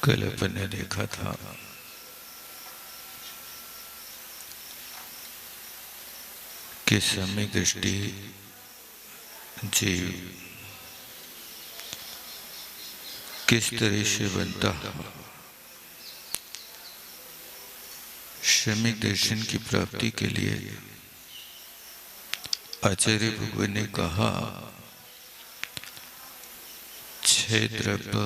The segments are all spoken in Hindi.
कल अपन ने देखा था कि सम्यक दृष्टि जीव किस तरह से बनता है। सम्यक दर्शन की प्राप्ति के लिए आचार्य भगवान ने कहा 6 द्रव्य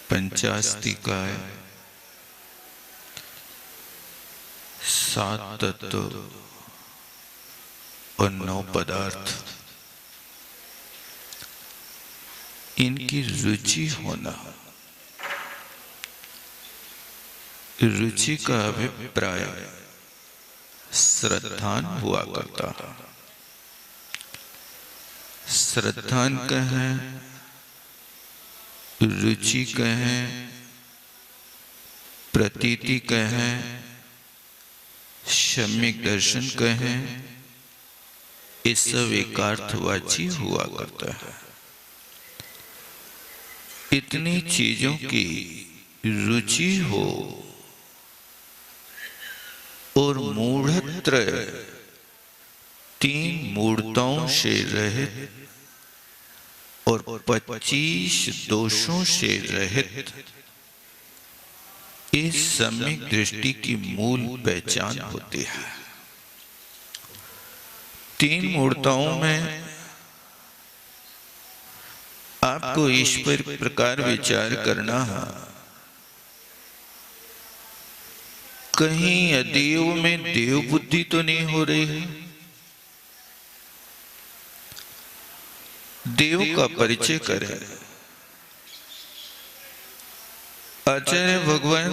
50 निकाय 7 तत्व और 9 पदार्थ, इनकी रुचि होना। रुचि का अभिप्राय श्रद्धान हुआ करता। श्रद्धान कहें, रुचि कहें, प्रतीति कहें, सम्यक दर्शन कहें, ये सब एकार्थवाची हुआ करता है। इतनी चीजों की रुचि हो और मूढ़त्रय 3 मूढ़ताओं से रहित और 25 दोषों से रहित इस सम्यक दृष्टि की मूल पहचान होती है। 3 मूर्ताओं में आपको इस पर प्रकार विचार करना है। कहीं अदेव में देव बुद्धि तो नहीं हो रही है। देव का परिचय करें। आचार्य भगवान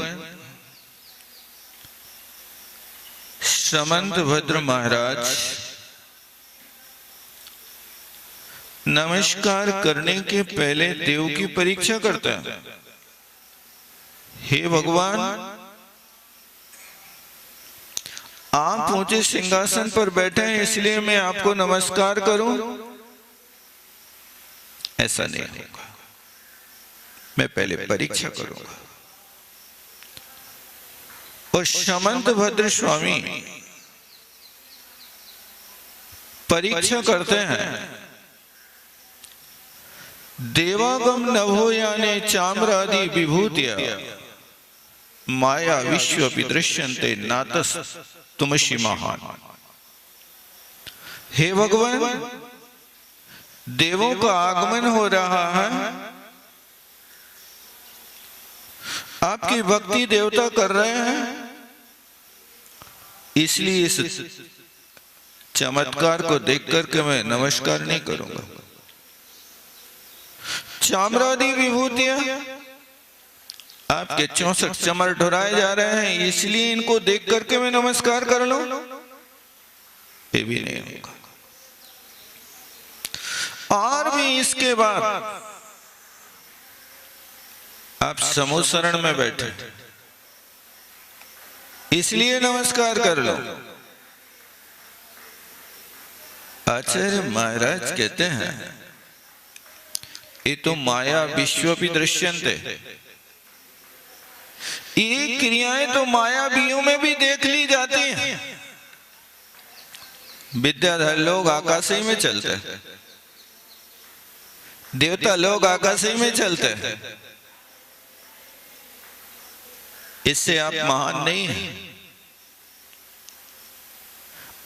समंतभद्र महाराज नमस्कार करने के पहले देव की परीक्षा करते हैं। हे भगवान, आप ऊंचे सिंहासन पर बैठे हैं, इसलिए मैं आपको नमस्कार करूं। ऐसा नहीं होगा, मैं पहले परीक्षा करूंगा। और समंतभद्र स्वामी परीक्षा करते हैं। देवागम नभो याने चाम्रादि विभूतिया माया विश्व विदृश्यन्ते नातस तुमसि महान। हे भगवान, देवों का आगमन हो रहा है, आपकी भक्ति देवता कर रहे हैं, इसलिए इस चमत्कार को देख करके मैं नमस्कार नहीं करूंगा। चाम्रादि विभूतियां, आपके 64 चमर ढुराए जा रहे हैं, इसलिए इनको देख करके मैं नमस्कार कर लूं, ये भी नहीं होगा। और भी इसके बाद आप समूह शरण में बैठे, इसलिए नमस्कार कर लो। आचार्य महाराज कहते हैं, ये तो माया विश्व विदृश्यन्ते, ये क्रियाएं तो मायावियों में भी देख ली जाती हैं। विद्याधर लोग आकाश ही में चलते हैं, देवता लोग आकाश ही में चलते हैं, इससे आप महान नहीं हैं।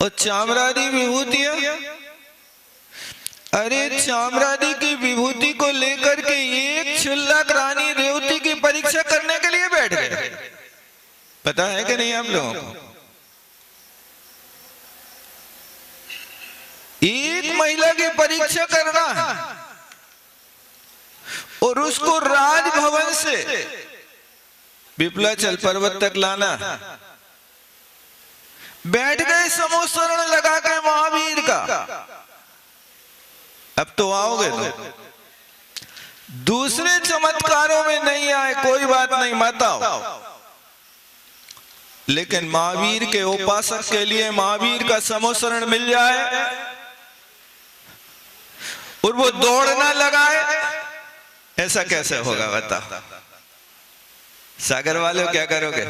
और चाम्रादि विभूतियां, अरे चाम्रादि की विभूति को लेकर के एक क्षुल्लक रानी रेवती की परीक्षा करने के लिए बैठ गए। पता है कि नहीं आप लोगों को? एक महिला की परीक्षा करना है और उसको राजभवन से विप्लाचल पर्वत तक लाना। बैठ गए समूह शरण लगा के महावीर का। अब तो आओगे तो दूसरे चमत्कारों में नहीं आए, कोई बात नहीं, मत आओ। लेकिन महावीर के उपासक के लिए महावीर का समूह शरण मिल जाए और वो दौड़ना लगाए ऐसा कैसे होगा बताओ? सागर वालों क्या करोगे?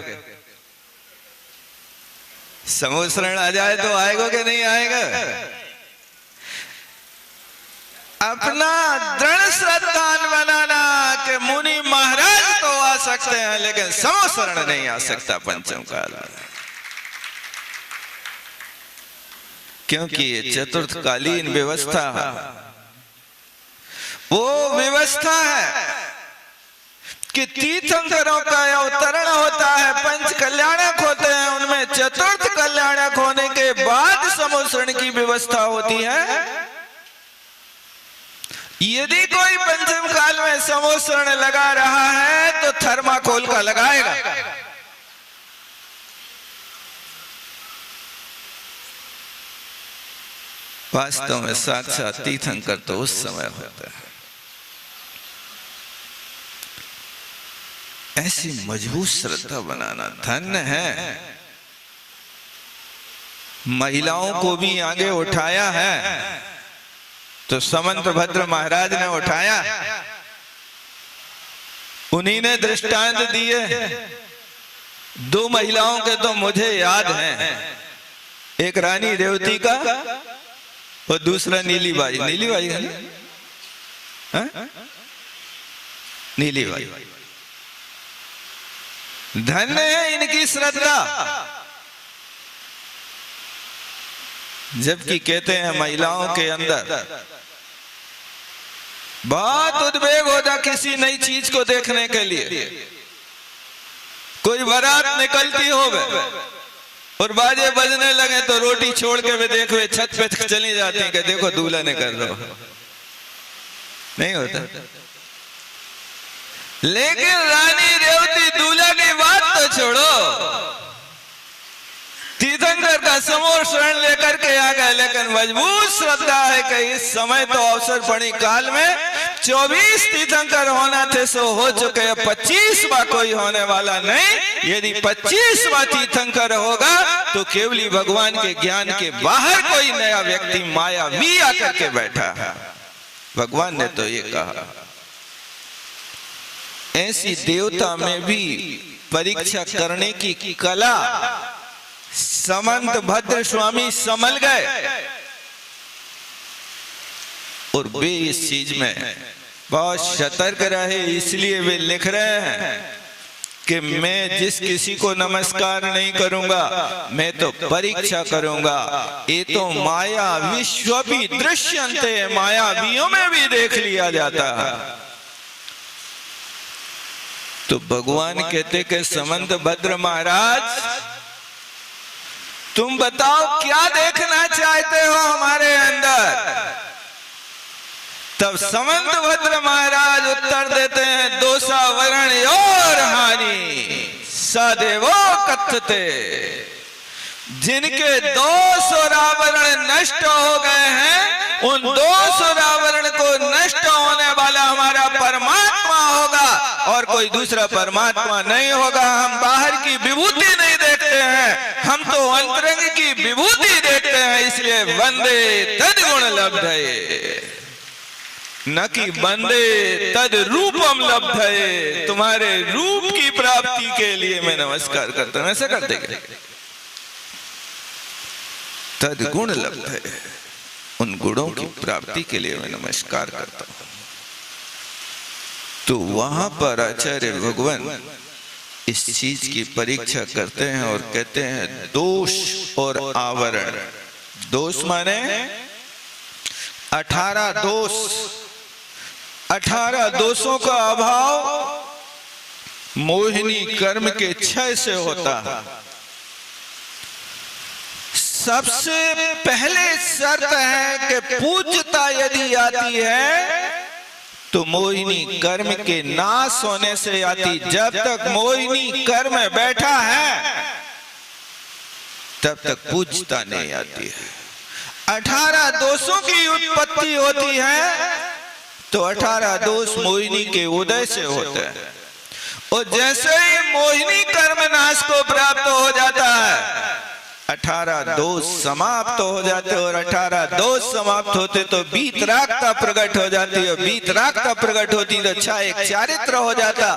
समूह शरण आ जाए तो आएगा कि नहीं आएगा? अपना दृढ़ श्रद्धान बनाना कि मुनि महाराज तो आ सकते हैं लेकिन समूह शरण नहीं आ सकता पंचम काल में, क्योंकि ये चतुर्थकालीन व्यवस्था वो व्यवस्था है कि तीर्थंकरों का अवतरण होता है, पंच कल्याणक होते हैं, उनमें चतुर्थ कल्याणक होने के बाद समूह शरण की व्यवस्था होती है। यदि कोई पंचम काल में समूह शरण लगा रहा है तो थर्माकोल का लगाएगा। वास्तव में साक्षात तीर्थंकर तो उस समय होता है। ऐसी मजबूत श्रद्धा बनाना धन्य है। महिलाओं को भी आगे उठाया है तो समंत भद्र महाराज ने उठाया, उन्हीं ने दृष्टांत दिए। दो महिलाओं के तो मुझे याद हैं, एक रानी रेवती का और दूसरा नीलीबाई। नीलीबाई है ना? नीलीबाई। धन्य है इनकी श्रद्धा। जबकि कहते हैं महिलाओं के अंदर बहुत उद्वेग होता किसी नई चीज को देखने के लिए। कोई बारात निकलती हो और बाजे बजने लगे तो रोटी छोड़ के वे देखो छत पे चली जाती हैं कि देखो दूल्हा ने कर दो। नहीं होता। लेकिन रानी रेवती दूल्हा की बात तो छोड़ो, तीर्थंकर का समूह शरण लेकर के आ गए, लेकिन मजबूत श्रद्धा है कि इस समय तो अवसर पड़ी काल में 24 तीर्थंकर होना थे सो हो चुके, 25वां कोई होने वाला नहीं। यदि 25वां तीर्थंकर होगा तो केवली भगवान के ज्ञान के बाहर कोई नया व्यक्ति मायावी आकर के बैठा है। भगवान ने तो ये कहा। ऐसी देवता में भी परीक्षा करने की कला समंत भद्र स्वामी समझ गए और वे इस चीज में बहुत सतर्क रहे। इसलिए वे लिख रहे हैं कि मैं जिस किसी को नमस्कार नहीं करूंगा मैं तो परीक्षा करूंगा। ये तो माया विश्व भी दृश्यन्ते, मायावियों में भी देख लिया जाता है। तो भगवान कहते कि समंत भद्र महाराज तुम बताओ क्या देखना चाहते हो हमारे अंदर? तब समंत भद्र महाराज उत्तर देते हैं, दोषा वरण और हानि सदैव कथते। जिनके दोष और आवरण नष्ट हो गए हैं उन दोष और आवरण को नष्ट होने वाला हमारा परमात्मा होगा और कोई दूसरा परमात्मा नहीं होगा। हम बाहर की विभूति नहीं देखते हैं, हम तो अंतरंग की विभूति देखते हैं। इसलिए वंदे तद गुण लब्धये न कि वंदे तद रूपम लब्धये। तुम्हारे रूप की प्राप्ति के लिए मैं नमस्कार करता हूं। ऐसा करते क्या? तद गुण लब्धये, उन गुणों की प्राप्ति के लिए मैं नमस्कार करता हूं। तो वहां पर आचार्य भगवान इस चीज की परीक्षा करते हैं और कहते हैं दोष और आवरण। दोष माने 18 दोष, 18 दोषों का अभाव मोहिनी कर्म के क्षय से होता है। सबसे पहले शर्त है कि पूज्यता यदि आती है तो मोहिनी कर्म के नाश होने से आती। जब तक मोहिनी कर्म बैठा है तब तक पूज्यता नहीं आती है। 18 दोषों की उत्पत्ति होती है तो 18 दोष मोहिनी के उदय से होते हैं। और जैसे ही मोहिनी कर्म नाश को प्राप्त हो जाता है 18 दोष समाप्त हो जाते, और 18 दोष समाप्त होते तो वीतरागता प्रकट हो जाती है। वीतरागता प्रकट होती तो छायक चारित्र हो जाता,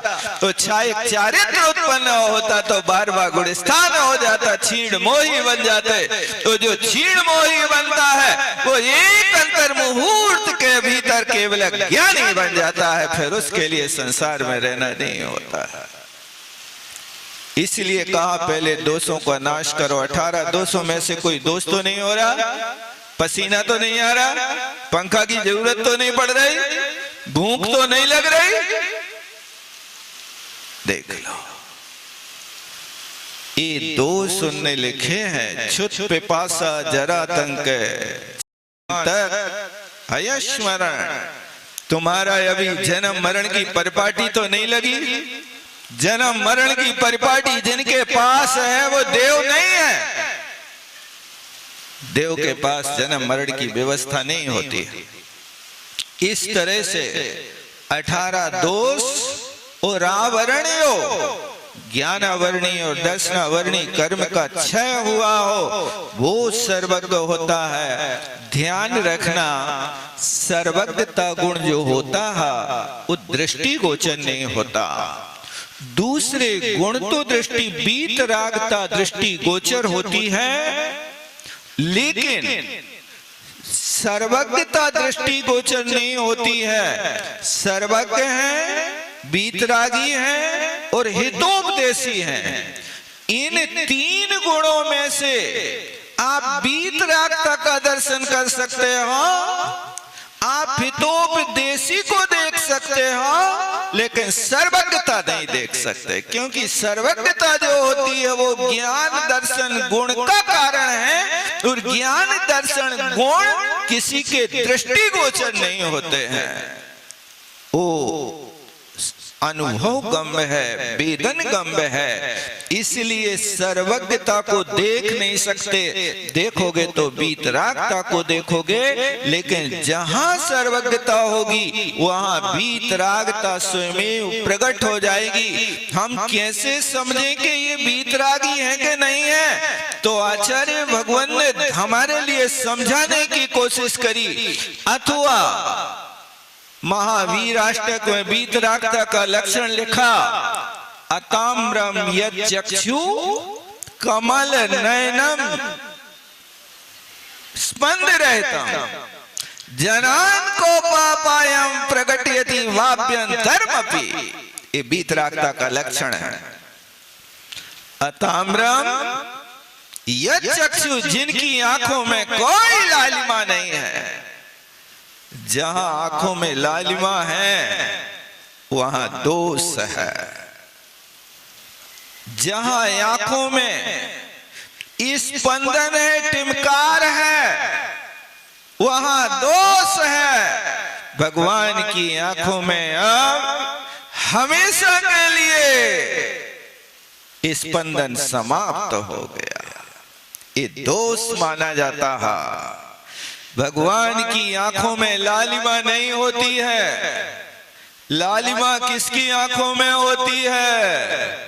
तो छायक चारित्र उत्पन्न होता तो 12वां गुण स्थान हो जाता, क्षीण मोही बन जाते। तो जो क्षीण मोही बनता है वो एक अंतर मुहूर्त के भीतर केवल ज्ञानी बन जाता है, फिर उसके लिए संसार में रहना नहीं होता है। इसलिए कहा पहले दोषों का नाश करो। 18 दोषों में से कोई दोष तो नहीं हो रहा, पसीना तो नहीं आ रहा, पंखा की जरूरत तो नहीं पड़ रही, भूख तो नहीं लग रही। देख लो, ये दोष उनने लिखे हैं, क्षुत पिपासा जरातंक हयस्मरण। तुम्हारा अभी जन्म मरण की परिपाटी तो नहीं लगी। जन्म मरण की परिपाटी जिनके पास है वो देव नहीं है। देव के पास जन्म मरण की व्यवस्था नहीं होती है। इस तरह से 18 दोष और आवरणियों, ज्ञानावरणी और दर्शनावरणी कर्म का क्षय हुआ हो, वो सर्वज्ञ होता है। ध्यान रखना, सर्वज्ञता गुण जो होता है वो दृष्टि गोचर नहीं होता। दूसरे गुण तो दृष्टि वीतरागता दृष्टि गोचर होती है, लेकिन सर्वज्ञता दृष्टि गोचर नहीं होती है। सर्वज्ञ है, वीतरागी है और हितोपदेशी है। इन 3 गुणों में से आप वीतरागता का दर्शन कर सकते हो, आप हितोपदेशी को देख सकते हो, लेकिन सर्वज्ञता नहीं देख सकते। क्योंकि सर्वज्ञता जो होती है वो ज्ञान दर्शन गुण का कारण है, और ज्ञान दर्शन गुण किसी के दृष्टिगोचर नहीं होते हैं। वो अनुभव गम्य है, वेदन गम्य है, इसलिए सर्वज्ञता को देख नहीं सकते। देखोगे तो वीतरागता को देखोगे, लेकिन जहां सर्वज्ञता होगी वहां वीतरागता स्वयं प्रकट हो जाएगी। हम कैसे समझें कि ये वीतरागी है कि नहीं है? तो आचार्य भगवान ने हमारे लिए समझाने की कोशिश करी, अथवा महावीराष्टक में वीतरागता का लक्षण लिखा, अताम्रम यच्चक्षु कमल नयनम स्पंद रहता जनान को पापायम प्रकटयति वाभ्यंतरमपि। ये वीतरागता का लक्षण है। अताम्रम यच्चक्षु, जिनकी आंखों में कोई लालिमा नहीं है। जहां आंखों में लालिमा है वहां दोष है। जहां आंखों में स्पंदन है, टिमकार है, वहां दोष है। भगवान की आंखों में अब हमेशा के लिए स्पंदन समाप्त हो गया। ये दोष माना जाता है। भगवान की आंखों में लालिमा नहीं होती है। लालिमा किसकी आंखों में होती है?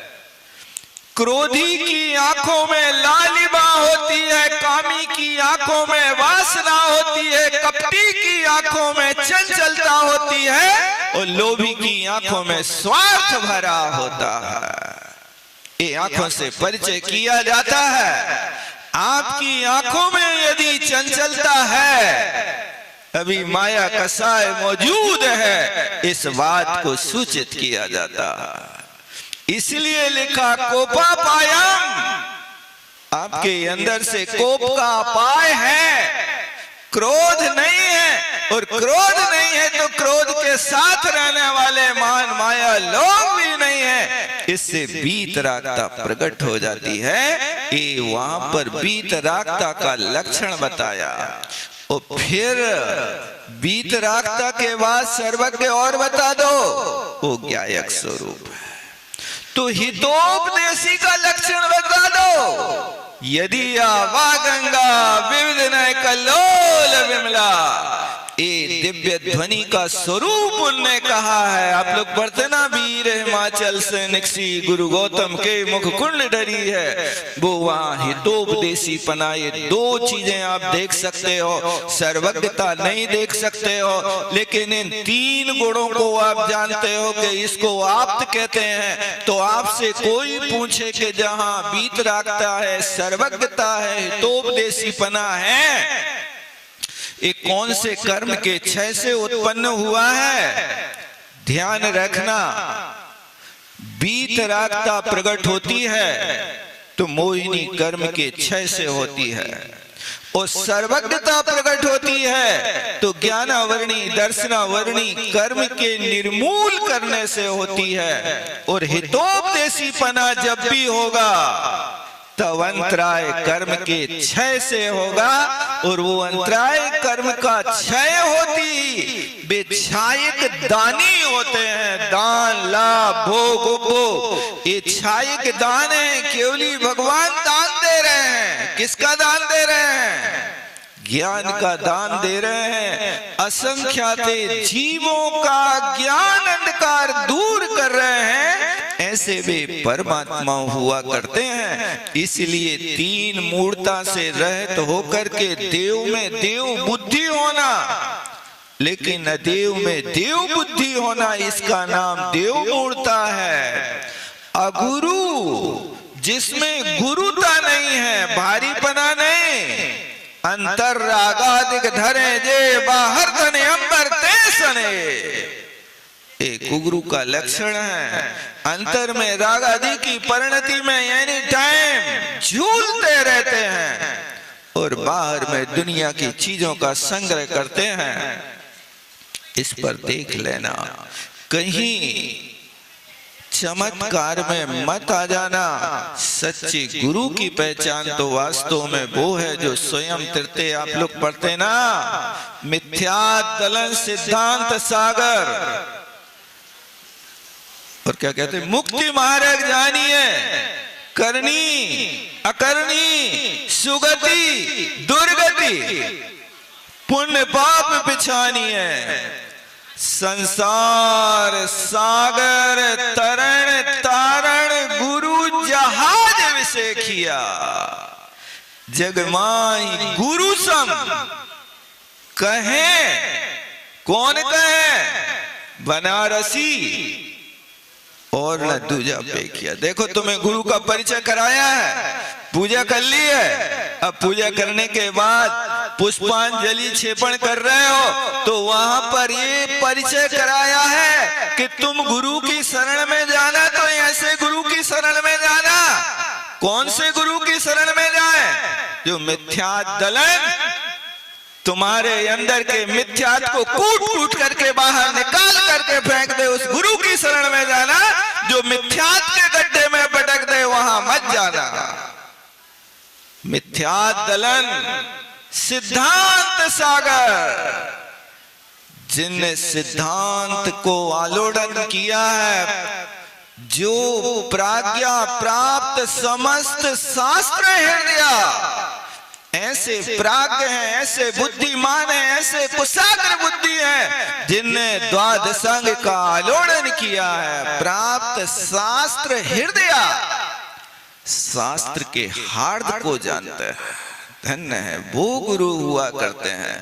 क्रोधी की आंखों में लालिमा होती है, कामी की आंखों में वासना होती है, कपटी की आंखों में चंचलता होती है, और लोभी की आंखों में स्वार्थ भरा होता है। ये आंखों से परिचय किया जाता है। आपकी आंखों में यदि चंचलता है, अभी माया कसाय मौजूद है, इस बात को सूचित किया जाता है। इसलिए लिखा कोपापायम, आपके अंदर से कोप का अपाय है, क्रोध नहीं है। और क्रोध नहीं है तो क्रोध के साथ रहने वाले मान माया लोग भी नहीं है। इससे वीतरागता प्रकट हो जाती है। ये वहां पर वीतरागता का लक्षण बताया, और फिर वीतरागता के बाद सर्वज्ञ और बता दो, वो ज्ञायक स्वरूप है। तो हितोपदेशी का लक्षण बता दो। यदि वा गंगा विविध नय कल्लोल विमला, ये दिव्य ध्वनि का स्वरूप उनने कहा है। आप लोग पढ़ते ना, वीर हिमाचल से निकसी गुरु गौतम के मुख कुंड डरी है, वो वहां हितोपदेशी पना। ये दो चीजें आप देख सकते हो, सर्वज्ञता नहीं देख सकते हो, लेकिन इन तीन गुणों को आप जानते हो कि इसको आप्त कहते हैं। तो आपसे कोई पूछे कि जहां बीत रखता है, सर्वज्ञता है, हितोपदेशी पना है, ये कौन से कर्म के क्षय से उत्पन्न हुआ है? ध्यान रखना, बीत रागता प्रकट होती है तो मोहिनी कर्म के क्षय से होती है, और सर्वज्ञता प्रकट होती है तो ज्ञानावरणी दर्शनावरणी कर्म के निर्मूल करने से होती है। और हितोपदेशी पना जब भी होगा तब अंतराय कर्म के क्षय से होगा, और वो अंतराय कर्म का क्षय होती वे छायक दानी होते हैं। दान लाभ भोग उपभोग, ये छायक दान है, केवली भगवान दान दे रहे हैं। किसका दान दे रहे हैं? ज्ञान का दान दे रहे हैं। असंख्यात जीवों का ज्ञान अंधकार दूर कर रहे हैं, ऐसे वे परमात्मा हुआ करते हैं। इसलिए तीन मूर्ता से रहित होकर के देव में देव बुद्धि होना, लेकिन अदेव में देव बुद्धि होना, इसका नाम देव मूर्ता है। अगुरु जिसमें गुरुता नहीं है, भारीपना नहीं, अंतर रागादिक धरे जे बाहर तने अंबर ते सने, एक गुरु का लक्षण है। अंतर में राग आदि की परिणति में एनी टाइम झूलते रहते हैं, और बाहर में दुनिया की चीजों का संग्रह करते हैं। इस पर देख लेना, कहीं चमत्कार में मत आ जाना। सच्चे गुरु की पहचान तो वास्तव में वो है जो स्वयं तृतीय, आप लोग पढ़ते ना, मिथ्या दलन सिद्धांत सागर, और क्या कहते हैं, मुक्ति मार्ग जानिए, करनी अकरनी, सुगति दुर्गति, पुण्य पाप पिछानिए, संसार सागर तरण तारण गुरु जहाज विषय किया, जगमाई गुरु सम कहे। कौन कहे? बनारसी और न दूजा पे किया। देखो, तुम्हें गुरु का परिचय कराया है, पूजा कर ली है, अब पूजा करने के बाद पुष्पांजलि क्षेपण कर रहे हो, तो वहां पर ये परिचय कराया है कि तुम गुरु की शरण में जाना, तो ऐसे गुरु की शरण में जाना। कौन से गुरु की शरण में जाए? जो मिथ्या दलन, तुम्हारे अंदर के मिथ्यात को कूट कूट करके बाहर निकाल करके फेंक दे, उस गुरु की शरण में जाना। जो मिथ्यात के गड्ढे में पटक दे, वहां मत जाना। मिथ्यात दलन सिद्धांत सागर, जिनने सिद्धांत को आलोड़न किया है, जो प्राज्ञा प्राप्त समस्त शास्त्र हृदय, ऐसे प्राज्ञ हैं, ऐसे बुद्धिमान हैं, ऐसे कुशाग्र बुद्धि हैं, जिनने द्वादशांग का आलोड़न किया है। प्राप्त शास्त्र हृदय, शास्त्र के हार्द को जानते हैं, धन्य है वो गुरु हुआ करते हैं।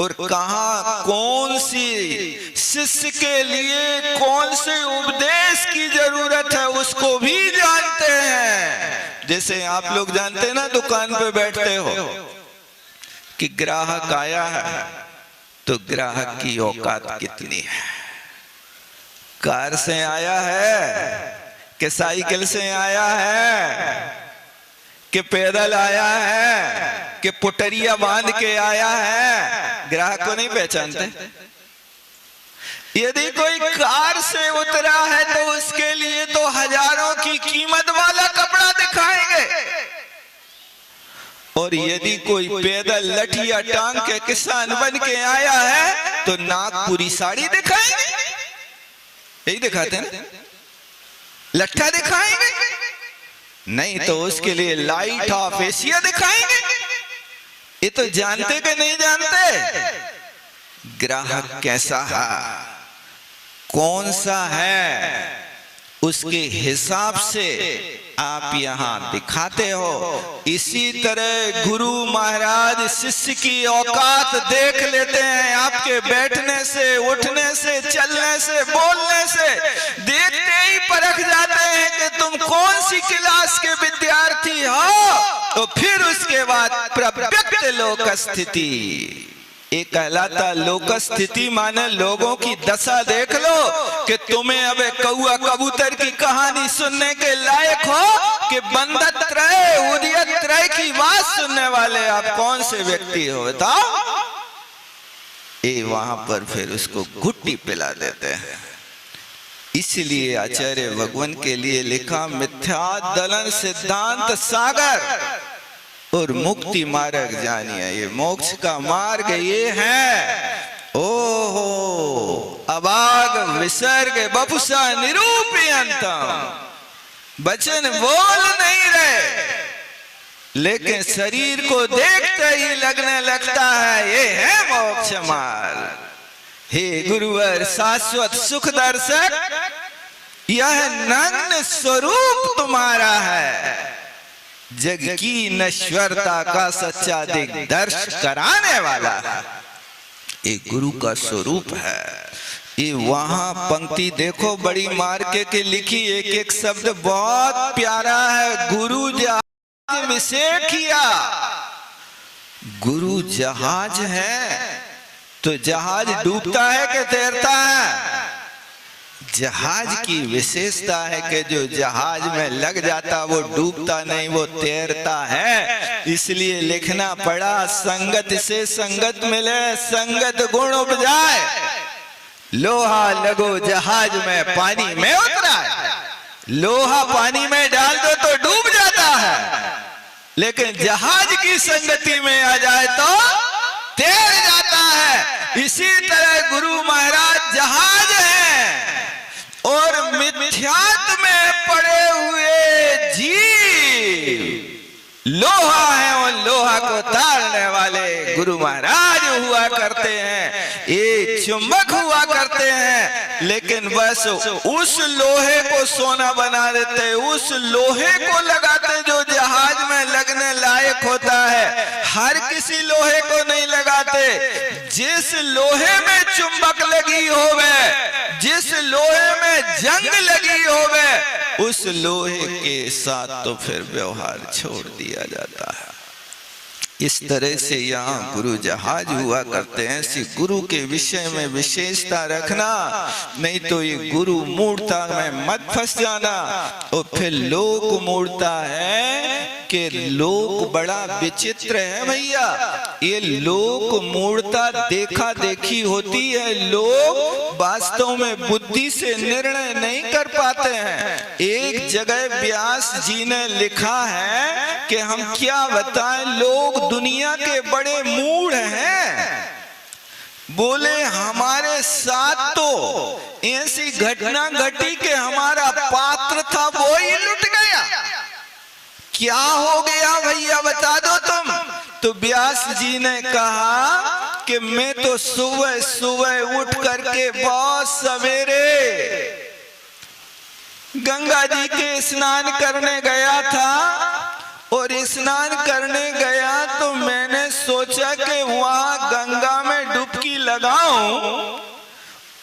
और कहा कौन सी शिष्य के लिए कौन से उपदेश की जरूरत है, उसको भी जानते हैं। जैसे आप लोग जानते हैं ना, दुकान पे बैठते हो कि ग्राहक आया है, तो ग्राहक की औकात कितनी है, कार से आया है कि साइकिल से आया है कि पैदल आया है कि पुटरिया बांध के आया है, ग्राहक को नहीं पहचानते। यदि कोई कार से उतरा है तो उसके लिए तो हजारों की कीमत वाला कपड़ा दिखाएंगे, और यदि कोई पैदल लठिया टांग के किसान बन के आया है तो नागपुरी साड़ी दिखाएंगे। यही दिखाते हैं ना, लट्ठा दिखाएंगे, नहीं तो उसके लिए लाइट ऑफ एशिया दिखाएंगे। ये तो जानते कि नहीं जानते? ग्राहक कैसा है, कौन सा है, उसके हिसाब से आप यहाँ दिखाते हो। इसी तरह गुरु महाराज शिष्य की औकात देख लेते हैं। आपके बैठने से, उठने से, चलने से, बोलने से देखते ही परख जाते हैं कि तुम कौन सी क्लास के विद्यार्थी हो। तो फिर उसके बाद प्रव्यक्त लोक स्थिति, एक कहलाता लोक स्थिति, माने लोगों की दशा देख लो कि तुम्हें अब कौआ कबूतर की कहानी सुनने के लायक हो कि बंधत्रय उदयत्रय की बात सुनने वाले आप कौन से व्यक्ति हो बताओ। ये वहां पर फिर उसको घुट्टी पिला देते हैं। इसलिए आचार्य भगवान के लिए लिखा मिथ्या दलन सिद्धांत सागर और मुक्ति मार्ग जानिए। ये मोक्ष का मार्ग ये है। ओहो अभाग विसर्ग बपुसा निरूपयन्तम, वचन बोल नहीं रहे लेकिन शरीर को देखते ही लगने लगता है ये है मोक्ष मार्ग। हे गुरुवर शाश्वत सुख दर्शक, यह नग्न स्वरूप तुम्हारा है, जग की नश्वरता का सच्चा दिग्दर्श कराने वाला है। ये गुरु का स्वरूप है। ये वहां पंक्ति देखो बड़ी मार्के के लिखी, एक एक शब्द बहुत प्यारा है। गुरु जहाज विषय किया, गुरु जहाज है तो जहाज डूबता है कि तैरता है। जहाज की विशेषता है कि जो जहाज में लग जाता वो डूबता नहीं, वो तैरता है। इसलिए लिखना पड़ा संगत से संगत मिले, संगत गुण उपजाए, लोहा लगो जहाज में पानी में उतरा है। लोहा पानी में डाल दो तो डूब जाता है, लेकिन जहाज की संगति में आ जाए तो तैर जाता है। इसी तरह गुरु महाराज जहाज है और मिथ्यात्व में पड़े हुए जीव लोहा है, और लोहा को तारने वाले गुरु महाराज हुआ करते हैं। ये चुंबक हुआ करते हैं, लेकिन बस उस लोहे को सोना बना देते, उस लोहे को लगाते जो जहाज में लगने लायक होता है। हर किसी लोहे को नहीं लगाते। जिस लोहे में चुंबक लगी होवे, जिस लोहे में जंग लगी होवे, उस लोहे के साथ तो फिर व्यवहार छोड़ दिया जाता है। इस तरह से यहाँ गुरु जहाज हुआ करते हैं। इसी गुरु के विषय में विशेषता रखना, नहीं तो ये गुरु मूर्ता में मत फंस जाना। और फिर लोक मूर्ता है कि लोक बड़ा विचित्र है भैया। ये लोक मूर्ता देखा देखी होती है, लोग वास्तव में बुद्धि से निर्णय नहीं कर पाते हैं। एक जगह व्यास जी ने लिखा है कि हम क्या बताएं, लोग दुनिया के बड़े मूढ़ हैं। बोले हमारे साथ तो ऐसी घटना घटी कि हमारा पात्र था वो ही लुट गया। क्या हो गया भैया बता दो तुम। तो व्यास जी ने कहा कि मैं तो सुबह सुबह उठ करके बहुत सवेरे गंगा जी के स्नान करने गया था, और स्नान करने गया तो मैंने सोचा कि वहां गंगा में डुबकी लगाऊं,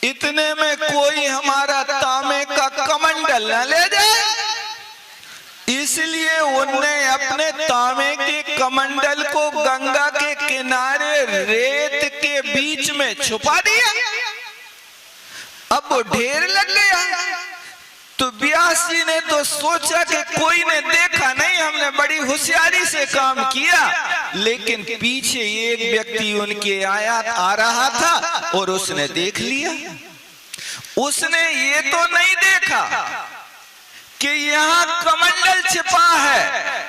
इतने में कोई हमारा तांबे का कमंडल न ले जाए। इसलिए उनने अपने तांबे के कमंडल को गंगा के किनारे रेत के बीच में छुपा दिया। अब वो ढेर लग गया। तो व्यास जी ने तो सोचा कि कोई ने देखा नहीं, हमने बड़ी होशियारी से काम किया। लेकिन पीछे एक व्यक्ति उनके आ रहा था और उसने देख लिया। उसने ये तो नहीं देखा कि यहाँ कमंडल छिपा है,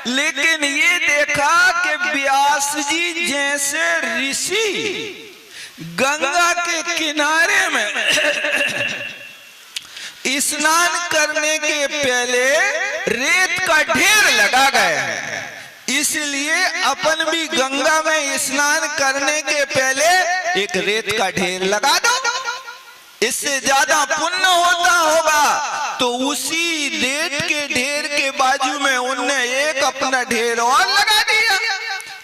लेकिन ये देखा कि व्यास जी जैसे ऋषि गंगा के किनारे में स्नान करने के पहले रेत का ढेर लगा गया है। इसलिए अपन भी गंगा में स्नान करने के पहले एक रेत का ढेर लगा दो, इससे ज्यादा पुण्य होता होगा। तो उसी रेत के ढेर के बाजू में उनने एक अपना ढेर और लगा दिया।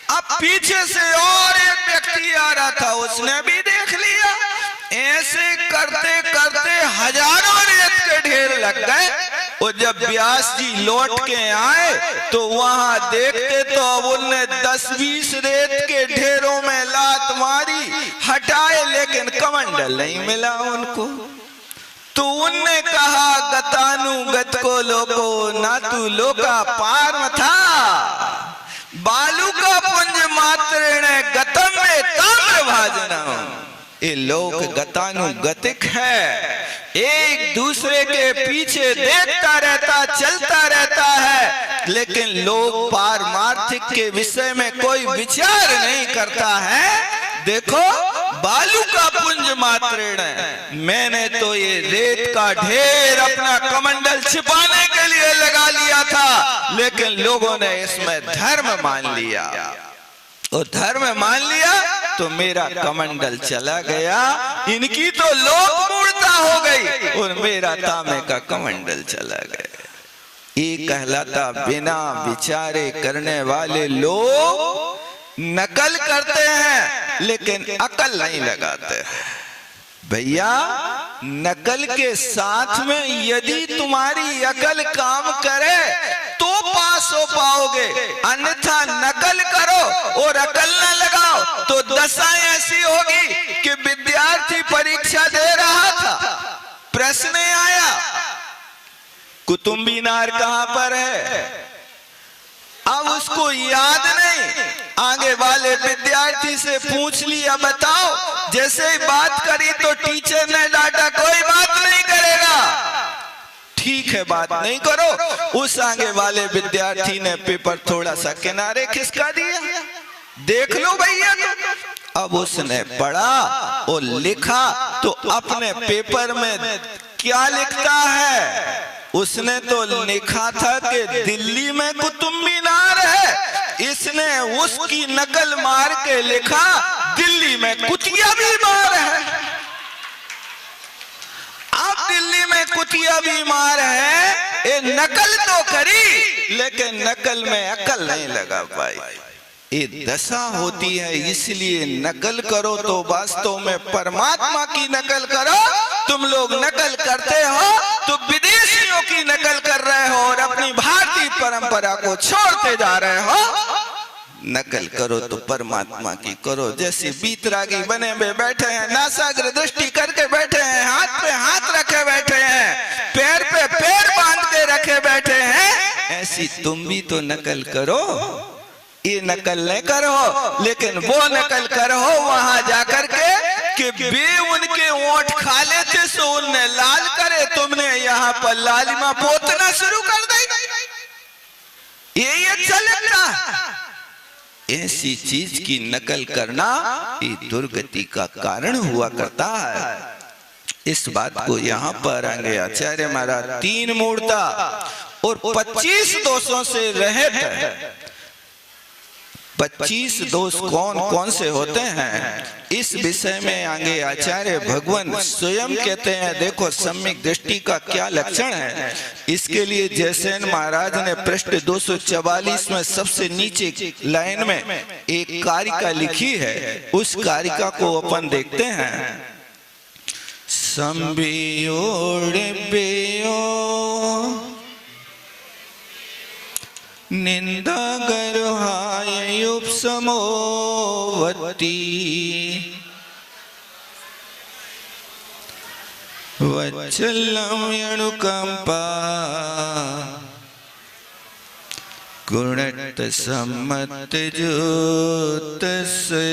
अब पीछे से और एक व्यक्ति आ रहा था, उसने भी देख लिया। ऐसे करते करते हजारों रेत के ढेर लग गए। और जब व्यास जी लौट के आए तो वहां देखते तो अब उनने 10-20 रेत के ढेरों में लात मारी, हटाए, लेकिन कमंडल नहीं मिला उनको। तो उनने कहा, गतानु गत को लोको ना तू लोका पार में था, बालू का पुंज मात्र ने गतम में ताम्र भाजना। ये लोक गतानुगतिक है, एक दूसरे के पीछे देखता रहता, चलता रहता है, लेकिन लोग पारमार्थिक के विषय में कोई विचार नहीं करता है। देखो, बालू का पुंज मात्र, मैंने तो ये रेत का ढेर अपना कमंडल छिपाने के लिए लगा लिया था, लेकिन लोगों ने इसमें धर्म मान लिया। और धर्म मान लिया तो मेरा कमंडल चला गया, इनकी तो लोक मूर्ता हो गई और मेरा तांबे का कमंडल चला गया। ये कहलाता बिना विचारे करने वाले लोग नकल करते हैं लेकिन अकल नहीं लगाते। भैया, नकल के साथ में यदि तुम्हारी अकल काम करे तो पास हो पाओगे, अन्यथा नकल करो और अकल न लगाओ तो दशा ऐसी होगी कि विद्यार्थी परीक्षा दे रहा था, प्रश्न आया कुतुब मीनार कहां पर है, अब उसको याद नहीं, आगे वाले विद्यार्थी से पूछ लिया, बताओ। जैसे ही बात करी तो टीचर ने डांटा, कोई बात नहीं करेगा। ठीक है, बात नहीं करो। उस आगे वाले विद्यार्थी ने पेपर थोड़ा सा किनारे खिसका दिया, देख लो भैया। अब उसने पढ़ा और लिखा तो अपने पेपर में क्या लिखता है, उसने तो लिखा था कि दिल्ली में कुतुब मीनार है, इसने उसकी नकल मार के लिखा दिल्ली में कुतिया बीमार है। अब दिल्ली में कुतिया बीमार है, ये नकल तो करी लेकिन नकल में अकल नहीं लगा पाई। ये दशा होती है, इसलिए नकल करो तो वास्तव में परमात्मा की नकल करो। तुम लोग नकल करते हो तो विदेशियों की नकल कर रहे हो और अपनी भारतीय परंपरा को छोड़ते जा रहे हो। नकल करो तो परमात्मा की करो। जैसे बीतरागी बने हुए बैठे हैं, नासाग्र दृष्टि करके बैठे हैं, हाथ पे हाथ रखे बैठे हैं, पैर पे पैर बांध के रखे बैठे हैं, ऐसी तुम भी तो नकल करो। ये नकल नहीं करो, लेकिन वो नकल करो वहां जाकर के कि वे उनके ओंठ खा लेते सो उनने लाल करे, तुमने यहाँ पर लालिमा पोतना शुरू कर दी। यही अच्छा लगता। ऐसी चीज की नकल करना ये दुर्गति का कारण हुआ करता है। इस बात को यहाँ पर आगे आचार्य महाराज 3 मूर्ता और 25 दोषों से रहित है। 25 दोष कौन कौन से होते हैं, इस विषय में आगे आचार्य भगवान स्वयं कहते हैं। देखो सम्यक दृष्टि का क्या लक्षण है। इसके लिए जयसेन महाराज ने पृष्ठ 244 में सबसे नीचे लाइन में एक कारिका लिखी है, उस कारिका को अपन देखते हैं। संबियोड़ बेयो निंदा गर्हाय उपसमोवती वत्सलम यणुकंपा गुणत सम्मत ज्योतसे।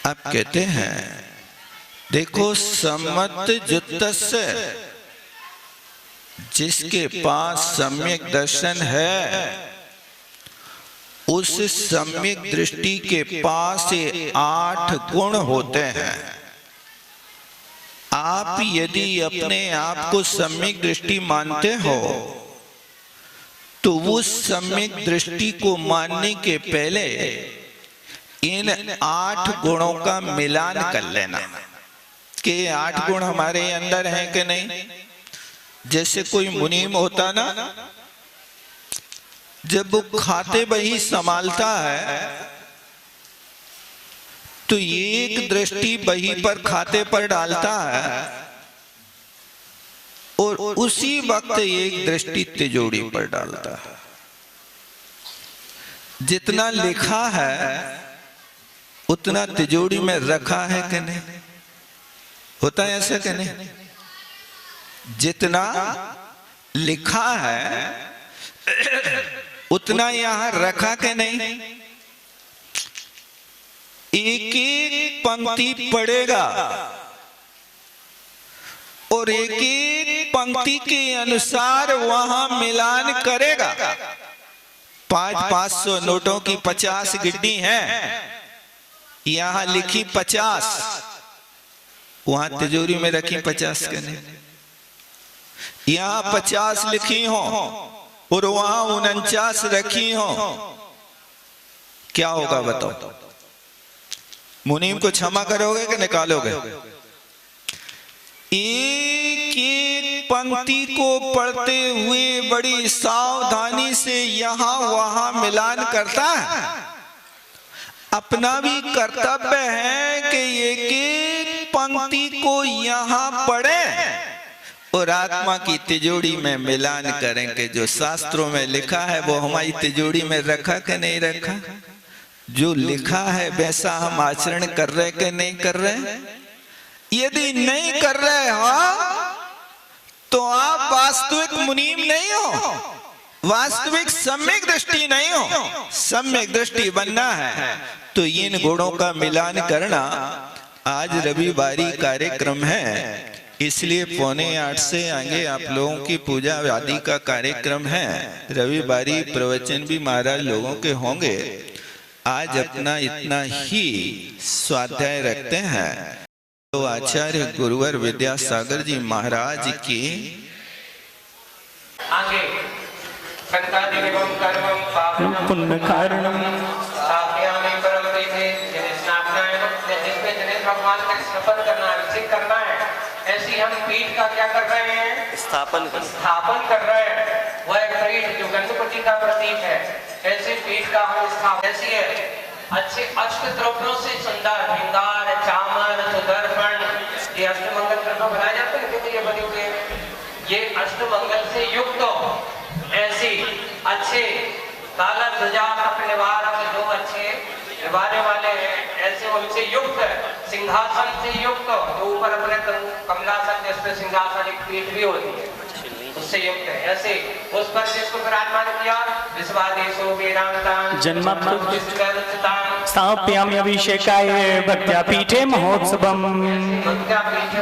अब कहते हैं देखो सम्मत ज्योतसे, जिसके पास सम्यक दर्शन है उस सम्यक दृष्टि के पास 8 गुण होते हैं। आप यदि अपने आप को सम्यक दृष्टि मानते हो तो उस सम्यक दृष्टि को मानने के पहले इन 8 गुणों का मिलान कर लेना कि 8 गुण हमारे अंदर हैं कि नहीं। जैसे कोई मुनीम होता ना, जब वो खाते बही संभालता है तो एक दृष्टि बही पर खाते पर डालता है और उसी वक्त एक दृष्टि तिजोरी पर डालता है। जितना लिखा है उतना तिजोरी में रखा है कि नहीं? होता है ऐसा कि नहीं? जितना लिखा है उतना यहां रखा कि नहीं? एक एक पंक्ति पढ़ेगा और एक एक पंक्ति के अनुसार वहां मिलान करेगा। 500 नोटों की 50 गिड्डी हैं, यहां लिखी 50, वहां तिजोरी में रखी 50 के नहीं। यहां 50 लिखी हो और वहां 49 रखी हो, क्या होगा बताओ? मुनीम को क्षमा करोगे कि निकालोगे? एक एक पंक्ति को पढ़ते हुए बड़ी सावधानी से यहां वहां मिलान करता है। अपना भी कर्तव्य है कि एक एक पंक्ति को यहां पढ़े और आत्मा की तिजोरी में मिलान करें कि जो शास्त्रों में लिखा है वो हमारी तिजोरी में रखा कि नहीं रखा। जो लिखा है वैसा हम आचरण कर रहे कि नहीं कर रहे। यदि नहीं कर रहे हो तो आप वास्तविक मुनीम नहीं हो, वास्तविक सम्यक दृष्टि नहीं हो। सम्यक दृष्टि बनना है तो इन गुणों का मिलान करना। आज रविवारी कार्यक्रम है, इसलिए 7:45 से आगे आप लोगों की पूजा आदि का कार्यक्रम है। रविवारी प्रवचन भी महाराज लोगों के होंगे। आज अपना इतना ही स्वाध्याय रखते हैं। तो आचार्य गुरुवर विद्यासागर जी महाराज की आगे पुण्य कारणम भगवान का स्थापन करना है, अभिषेक करना है। ऐसी हम पीठ का क्या कर रहे हैं? स्थापन कर रहे हैं। वह पीठ जो गणपति का प्रतीक है, ऐसे पीठ का हम स्थापन ऐसी है। अच्छे अष्ट द्रव्यों से सुंदर श्रृंगार, चामर, सुदर्पण, ये अष्टमंगल द्रव्य बनाए जाते हैं क्योंकि ये बने हुए ये अष्टमंगल से युक्त ऐसी अच्छे काला ध्वजा अपने निवारक जो अच्छे निवारने वाले हैं, ऐसे उनसे युक्त सिंहासन से युक्त जो ऊपर अपने कमलासन जिसपे सिंहासन एक पीठ भी होती है उससे युक्त है। ऐसे उस पर जिसको विराजमान किया विश्वादेशो वेदांतां जन्मत्व स्थाप्यामि अभिषेकाय भक्त्या पीठे महोत्सवम्। भक्त्या पीठे